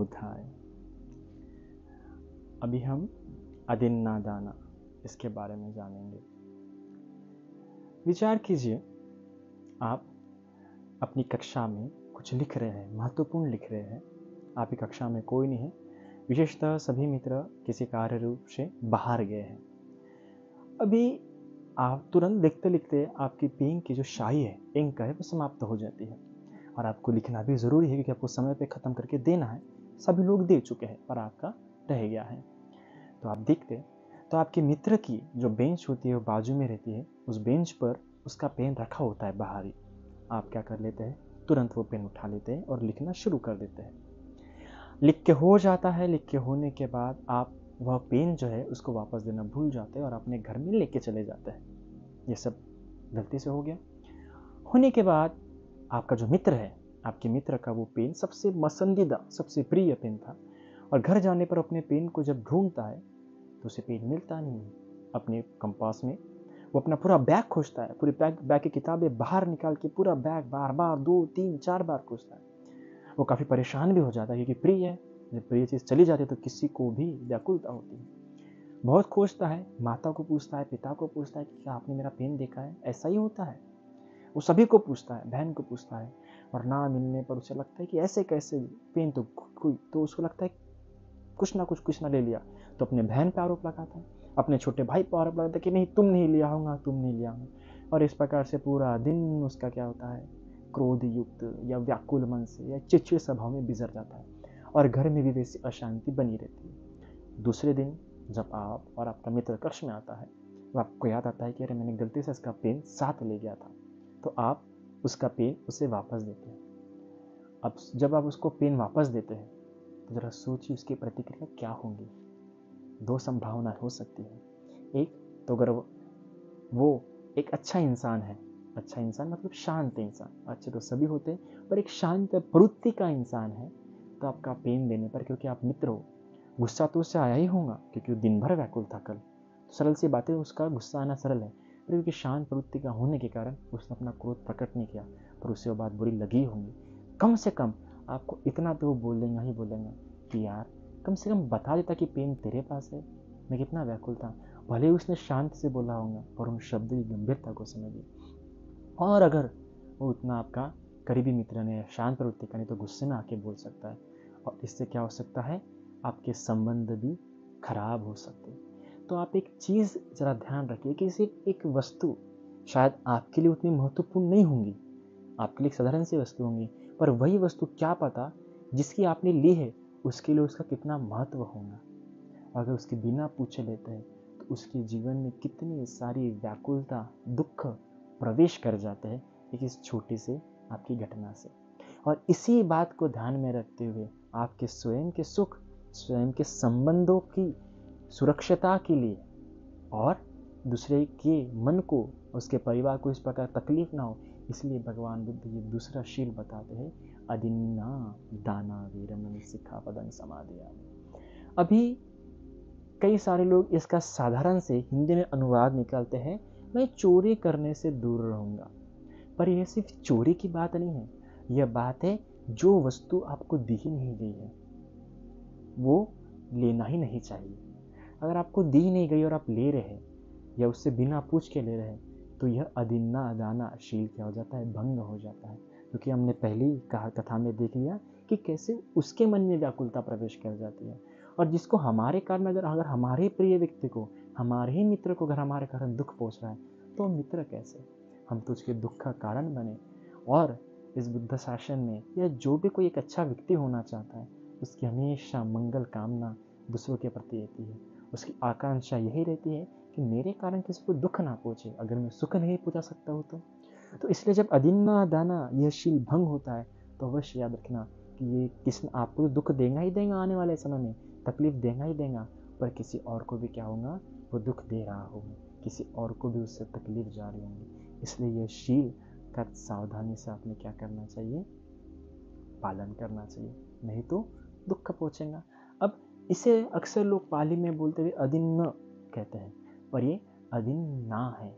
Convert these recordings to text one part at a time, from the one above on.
उधाय। अभी हम अदिन्ना दाना इसके बारे में जानेंगे। विचार कीजिए, आप अपनी कक्षा में कुछ लिख रहे हैं, महत्वपूर्ण लिख रहे हैं। आपकी कक्षा में कोई नहीं है, विशेषतः सभी मित्र किसी कार्य रूप से बाहर गए हैं। अभी आप तुरंत लिखते लिखते आपकी पेन की जो स्याही है, इंक है, वो समाप्त हो जाती है और आपको लिखना भी ज़रूरी है क्योंकि आपको समय पे ख़त्म करके देना है। सभी लोग दे चुके हैं पर आपका रह गया है। तो आप देखते तो आपके मित्र की जो बेंच होती है वो बाजू में रहती है। उस बेंच पर उसका पेन रखा होता है बाहर ही। आप क्या कर लेते हैं, तुरंत वो पेन उठा लेते हैं और लिखना शुरू कर देते हैं। लिख के हो जाता है। लिख के होने के बाद आप वह पेन जो है उसको वापस देना भूल जाते हैं और अपने घर में लेके चले जाते हैं। ये सब गलती से हो गया। होने के बाद आपका जो मित्र है, आपके मित्र का वो पेन सबसे पसंदीदा, सबसे प्रिय पेन था और घर जाने पर अपने पेन को जब ढूंढता है तो उसे पेन मिलता नहीं है। अपने कंपास में वो अपना पूरा बैग खोजता है, पूरी बैग की किताबें बाहर निकाल के पूरा बैग बार बार 2, 3, 4 बार खोजता है। वो काफ़ी परेशान भी हो जाता है क्योंकि प्रिय है। जब प्रिय चीज़ चली जाती है तो किसी को भी व्याकुलता होती है। बहुत खोजता है, माता को पूछता है, पिता को पूछता है कि क्या आपने मेरा पेन देखा है। ऐसा ही होता है। वो सभी को पूछता है, बहन को पूछता है और ना मिलने पर उसे लगता है कि ऐसे कैसे, पेन तो कोई, तो उसको लगता है कुछ ना ले लिया। तो अपने बहन पे आरोप लगाता है, अपने छोटे भाई पर आरोप लगाता है कि नहीं तुम नहीं लिया होगा, तुम नहीं लिया होगा। और इस प्रकार से पूरा दिन उसका क्या होता है, क्रोध युक्त या व्याकुल मन से या चिड़चिड़ स्वभाव में बिजर जाता है और घर में भी वैसी अशांति बनी रहती है। दूसरे दिन जब आप और आपका मित्र कक्ष में आता है तो आपको याद आता है कि अरे मैंने गलती से इसका पेन साथ ले गया था। तो आप उसका पेन उसे वापस देते हैं। अब जब आप उसको पेन वापस देते हैं तो ज़रा सोचिए उसकी प्रतिक्रिया क्या होंगी। 2 संभावना हो सकती है। एक तो अगर वो एक अच्छा इंसान है, अच्छा इंसान मतलब शांत इंसान, अच्छे तो सभी होते हैं पर एक शांत प्रवृत्ति का इंसान है, तो आपका पेन देने पर, क्योंकि आप मित्र हो, गुस्सा तो उससे आया ही होगा क्योंकि वो दिन भर व्याकुल था कल। तो सरल सी बात है, उसका गुस्सा आना सरल है, पर क्योंकि शांत प्रवृत्ति का होने के कारण उसने अपना क्रोध प्रकट नहीं किया, पर उसे वो बात बुरी लगी होंगी। कम से कम आपको इतना तो वो बोलेंगा ही बोलेंगा कि यार कम से कम बता देता कि पेन तेरे पास है, मैं कितना व्याकुल था। भले ही उसने शांत से बोला होगा पर उन शब्द की गंभीरता को समझिए। और अगर वो उतना आपका करीबी मित्र ने शांत प्रवृत्ति का, नहीं तो गुस्से में आके बोल सकता है और इससे क्या हो सकता है, आपके संबंध भी खराब हो सकते हैं। तो आप एक चीज़ ज़रा ध्यान रखिए कि सिर्फ एक वस्तु शायद आपके लिए उतनी महत्वपूर्ण नहीं होंगी, आपके लिए साधारण सी वस्तु होंगी, पर वही वस्तु क्या पता जिसकी आपने ली है उसके लिए उसका कितना महत्व होगा। अगर उसके बिना पूछे लेते हैं तो उसके जीवन में कितनी सारी व्याकुलता, दुख प्रवेश कर जाते हैं एक इस छोटी से आपकी घटना से। और इसी बात को ध्यान में रखते हुए आपके स्वयं के सुख, स्वयं के संबंधों की सुरक्षता के लिए और दूसरे के मन को, उसके परिवार को इस प्रकार तकलीफ ना हो, इसलिए भगवान बुद्ध ये दूसरा शील बताते हैं, अदिन्ना दाना वीरमणि सिक्खापदं समादियामि। अभी कई सारे लोग इसका साधारण से हिंदी में अनुवाद निकालते हैं, मैं चोरी करने से दूर रहूंगा। पर यह सिर्फ चोरी की बात नहीं है, यह बात है जो वस्तु आपको दी ही नहीं गई है वो लेना ही नहीं चाहिए। अगर आपको दी नहीं गई और आप ले रहे हैं या उससे बिना पूछ के ले रहे हैं तो यह अदिन्ना दाना शील क्या हो जाता है, भंग हो जाता है। क्योंकि हमने पहली कथा में देख लिया कि कैसे उसके मन में व्याकुलता प्रवेश कर जाती है और जिसको हमारे कारण, अगर हमारे प्रिय व्यक्ति को, हमारे ही मित्र को अगर हमारे कारण दुख पहुंच रहा है तो मित्र कैसे, हम तो उसके दुख का कारण बने। और इस बुद्ध शासन में यह जो भी कोई एक अच्छा व्यक्ति होना चाहता है उसकी हमेशा मंगल कामना दूसरों के प्रति रहती है। उसकी आकांक्षा यही रहती है कि मेरे कारण किसी को दुख ना पहुंचे, अगर मैं सुख नहीं पहुंचा सकता हूँ तो इसलिए जब अदिन्ना दाना यह शील भंग होता है तो अवश्य याद रखना कि ये किसी आपको दुख देगा ही देगा, आने वाले समय में तकलीफ देगा ही देगा, पर किसी और को भी क्या होगा, वो दुख दे रहा होगा, किसी और को भी उससे तकलीफ जा रही होंगी। इसलिए यह शील का सावधानी से आपने क्या करना चाहिए, पालन करना चाहिए, नहीं तो दुख पहुंचेगा। अब इसे अक्सर लोग पाली में बोलते हुए अदिन्न कहते हैं, पर ये अदिन्ना है,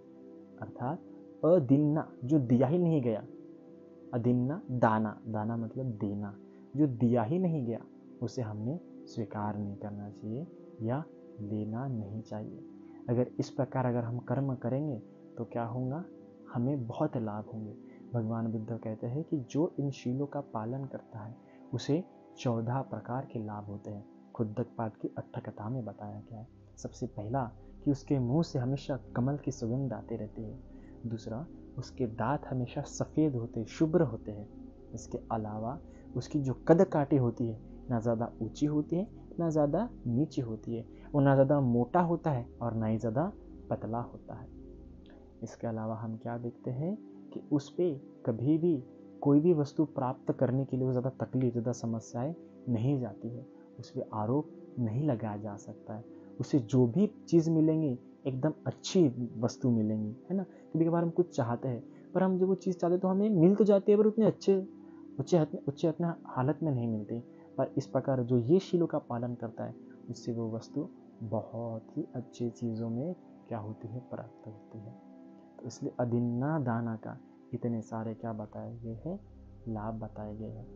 अर्थात अदिन्ना जो दिया ही नहीं गया, अदिन्ना दाना, दाना मतलब देना, जो दिया ही नहीं गया उसे हमने स्वीकार नहीं करना चाहिए या लेना नहीं चाहिए। अगर इस प्रकार अगर हम कर्म करेंगे तो क्या होगा, हमें बहुत लाभ होंगे। भगवान बुद्ध कहते हैं कि जो इन शीलों का पालन करता है उसे 14 प्रकार के लाभ होते हैं। खुद्दकपाद की अट्ठकथा में बताया गया है। सबसे पहला कि उसके मुंह से हमेशा कमल की सुगंध आती रहती है। दूसरा, उसके दांत हमेशा सफ़ेद होते, शुभ्र होते हैं। इसके अलावा उसकी जो कद काठी होती है ना ज़्यादा ऊंची होती है ना ज़्यादा नीची होती है। वो ना ज़्यादा मोटा होता है और ना ही ज़्यादा पतला होता है। इसके अलावा हम क्या देखते हैं कि उस पर कभी भी कोई भी वस्तु प्राप्त करने के लिए वो ज़्यादा तकलीफ, ज़्यादा समस्याएं नहीं जाती है। उस पर आरोप नहीं लगाया जा सकता है। उसे जो भी चीज़ मिलेंगी एकदम अच्छी वस्तु मिलेंगी, है ना। कभी कभार हम कुछ चाहते हैं पर हम जब वो चीज़ चाहते हैं तो हमें मिल तो जाती है पर उतने अच्छे हालत में नहीं मिलती। पर इस प्रकार जो ये शीलों का पालन करता है उससे वो वस्तु बहुत ही अच्छी चीज़ों में क्या होती है, प्राप्त होती है। तो इसलिए अदिन्ना दाना का इतने सारे क्या बताए गए हैं, लाभ बताए गए हैं।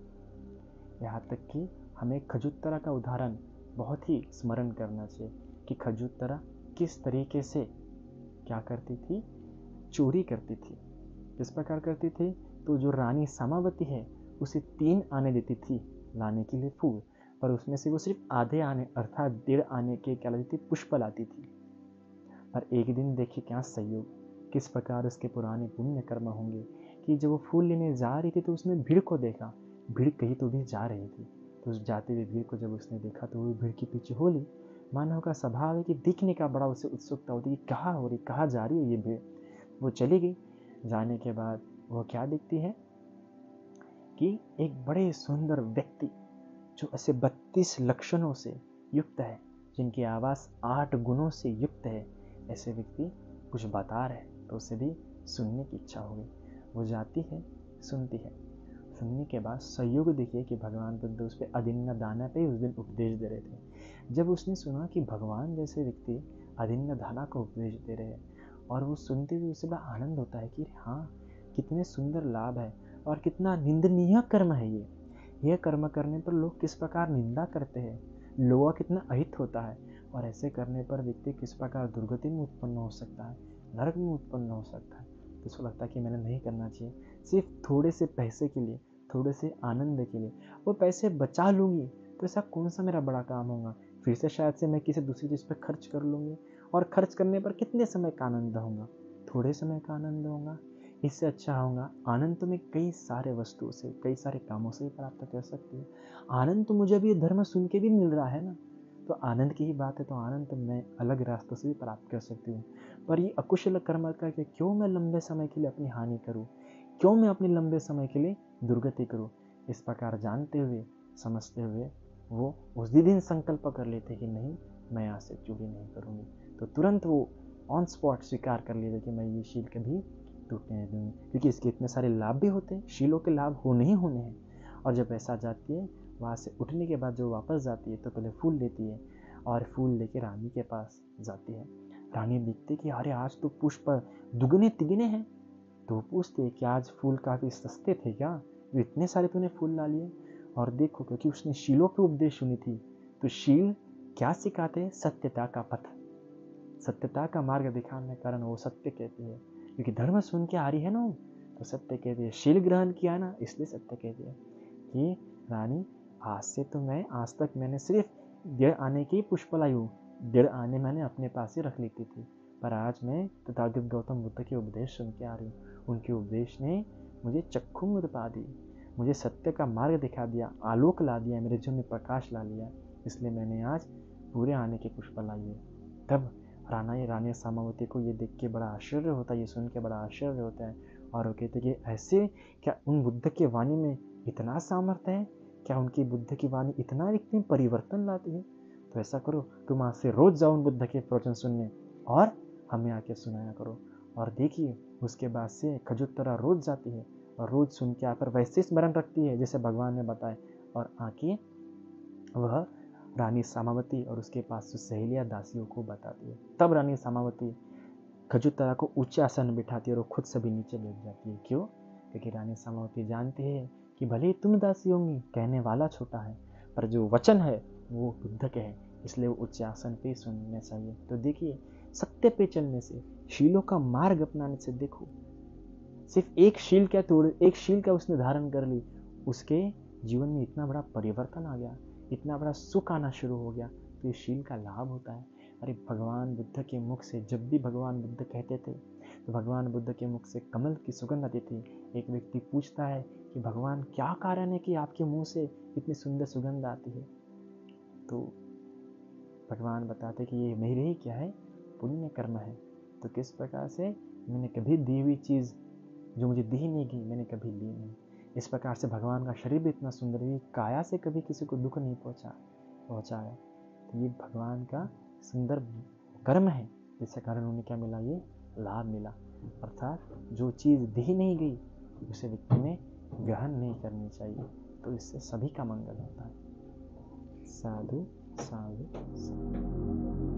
यहाँ तक कि हमें खजुत्तरा का उदाहरण बहुत ही स्मरण करना चाहिए कि खजुत्तरा किस तरीके से क्या करती थी, चोरी करती थी। किस प्रकार करती थी, तो जो रानी सामावती है उसे 3 आने देती थी लाने के लिए फूल, पर उसमें से वो सिर्फ आधे आने अर्थात 1.5 आने के क्या लाती थी, पुष्प लाती थी। पर एक दिन देखिए क्या संयोग, किस प्रकार उसके पुराने पुण्य कर्म होंगे कि जब वो फूल लेने जा रही थी तो उसने भीड़ को देखा। भीड़ कहीं तो भी जा रही थी, तो उस जाते हुए भीड़ को जब उसने देखा तो वो भीड़ के पीछे हो ली। मानव का स्वभाव है कि दिखने का बड़ा उसे उत्सुकता होती है कि कहाँ हो रही, कहाँ जा रही है ये भीड़। वो चली गई। जाने के बाद वो क्या दिखती है कि एक बड़े सुंदर व्यक्ति जो ऐसे 32 लक्षणों से युक्त है, जिनकी आवाज़ 8 गुणों से युक्त है, ऐसे व्यक्ति कुछ बता रहे तो उसे भी सुनने की इच्छा हो गई। वो जाती है, सुनती है। सुनने के बाद संयोग देखिए कि भगवान बुद्ध उस पर अदिन्न दाना पे उस दिन उपदेश दे रहे थे। जब उसने सुना कि भगवान जैसे व्यक्ति अदिन्न दाना को उपदेश दे रहे हैं और वो सुनते हुए उसे बड़ा आनंद होता है कि हाँ, कितने सुंदर लाभ है और कितना निंदनीय कर्म है ये कर्म करने पर लोग किस प्रकार निंदा करते हैं, लोगों का कितना अहित होता है और ऐसे करने पर व्यक्ति किस प्रकार दुर्गति में उत्पन्न हो सकता है, नरक में उत्पन्न हो सकता है। तो उसको लगता है कि मैंने नहीं करना चाहिए। सिर्फ थोड़े से पैसे के लिए, थोड़े से आनंद के लिए वो पैसे बचा लूँगी तो ऐसा कौन सा मेरा बड़ा काम होगा, फिर से शायद से मैं किसी दूसरी चीज़ पर खर्च कर लूँगी और खर्च करने पर कितने समय का आनंद होगा, थोड़े समय का आनंद होगा। इससे अच्छा होगा आनंद तो मैं कई सारे वस्तुओं से, कई सारे कामों से प्राप्त कर सकती हूँ। आनंद तो मुझे अभी धर्म सुन के भी मिल रहा है ना, तो आनंद की ही बात है, तो आनंद तो मैं अलग रास्तों से भी प्राप्त कर सकती हूँ। पर ये अकुशल कर्म करके क्यों मैं लंबे समय के लिए अपनी हानि करूँ, क्यों मैं अपने लंबे समय के लिए दुर्गति करूँ। इस प्रकार जानते हुए समझते हुए वो उस दिन संकल्प कर लेते कि नहीं, मैं यहाँ से चोरी नहीं करूँगी। तो तुरंत वो ऑन स्पॉट स्वीकार कर लेते कि मैं ये शील कभी टूटने नहीं दूँगी, क्योंकि इसके इतने सारे लाभ भी होते हैं, शीलों के लाभ होने ही होने हैं। और जब ऐसा जाती है वहाँ से उठने के बाद जो वापस जाती है तो पहले फूल लेती है और फूल लेके रानी के पास जाती है। रानी देखती कि अरे आज तो पुष्प दुगने तिगने हैं, तो पूछते कि आज फूल काफ़ी सस्ते थे क्या, जो इतने सारे तूने फूल ला लिए। और देखो क्योंकि उसने शीलों के उपदेश सुनी थी, तो शील क्या सिखाते हैं, सत्यता का पथ, सत्यता का मार्ग दिखाने के कारण वो सत्य कहती है, क्योंकि धर्म सुन के आ रही है ना, तो सत्य कहती है। शील ग्रहण किया ना, इसलिए सत्य कहती है कि रानी आज से तो मैं, आज तक मैंने सिर्फ 1.5 आने की पुष्प लाई हूँ, 1.5 आने मैंने अपने पास ही रख लेती थी, पर आज मैं तथागत गौतम बुद्ध के उपदेश सुन के आ रही हूँ। उनके उपदेश ने मुझे चक्षु मुद पा दी, मुझे सत्य का मार्ग दिखा दिया, आलोक ला दिया, मेरे जीवन में प्रकाश ला लिया, इसलिए मैंने आज पूरे आने के पुष्प लाई है। तब रानी सामावती को ये देख के बड़ा आश्चर्य होता है, ये सुन के बड़ा आश्चर्य होता है और वो कहते कि ऐसे क्या उन बुद्ध की वाणी में इतना सामर्थ्य है, क्या उनकी बुद्ध की वाणी इतना व्यक्ति में परिवर्तन लाती है। तो ऐसा करो, तुम आज से रोज जाओ उन बुद्ध के प्रवचन सुनने और हमें आके सुनाया करो। और देखिए उसके बाद से खजुत्तरा रोज जाती है और रोज सुन के आकर वैसे स्मरण रखती है जैसे भगवान ने बताए, और आके वह रानी सामावती और उसके पास सहेलियां दासियों को बताती है। तब रानी सामावती खजुत्तरा को ऊंचे आसन बिठाती है और खुद से भी नीचे बैठ जाती है। क्यों? क्योंकि रानी सामावती जानती है कि भले ही तुम दासी होंगी, कहने वाला छोटा है, पर जो वचन है वो बुद्ध के है, इसलिए वो उच्च आसन पे सुनने चाहिए। तो देखिए, सत्य पे चलने से, शीलों का मार्ग अपनाने से, देखो सिर्फ एक शील क्या उसने धारण कर ली, उसके जीवन में इतना बड़ा परिवर्तन आ गया, इतना बड़ा सुख आना शुरू हो गया। तो इस शील का लाभ होता है। अरे भगवान बुद्ध के मुख से जब भी भगवान बुद्ध कहते थे, तो भगवान बुद्ध के मुख से कमल की सुगंध आती थी। एक व्यक्ति पूछता है कि भगवान क्या कारण है कि आपके मुंह से इतनी सुंदर सुगंध आती है? तो भगवान बताते कि ये मेरे ही क्या है, पुण्य कर्म है। तो किस प्रकार से, मैंने कभी दी हुई चीज़ जो मुझे दी नहीं गई, मैंने कभी ली नहीं। इस प्रकार से भगवान का शरीर भी इतना सुंदर है, काया से कभी किसी को दुख नहीं पहुंचाया। तो ये भगवान का सुंदर कर्म है, जिसके कारण उन्हें क्या मिला, ये लाभ मिला। अर्थात जो चीज़ दी नहीं गई उसे व्यक्ति ने ग्रहण नहीं करनी चाहिए, तो इससे सभी का मंगल होता है। साधु साधु साधु।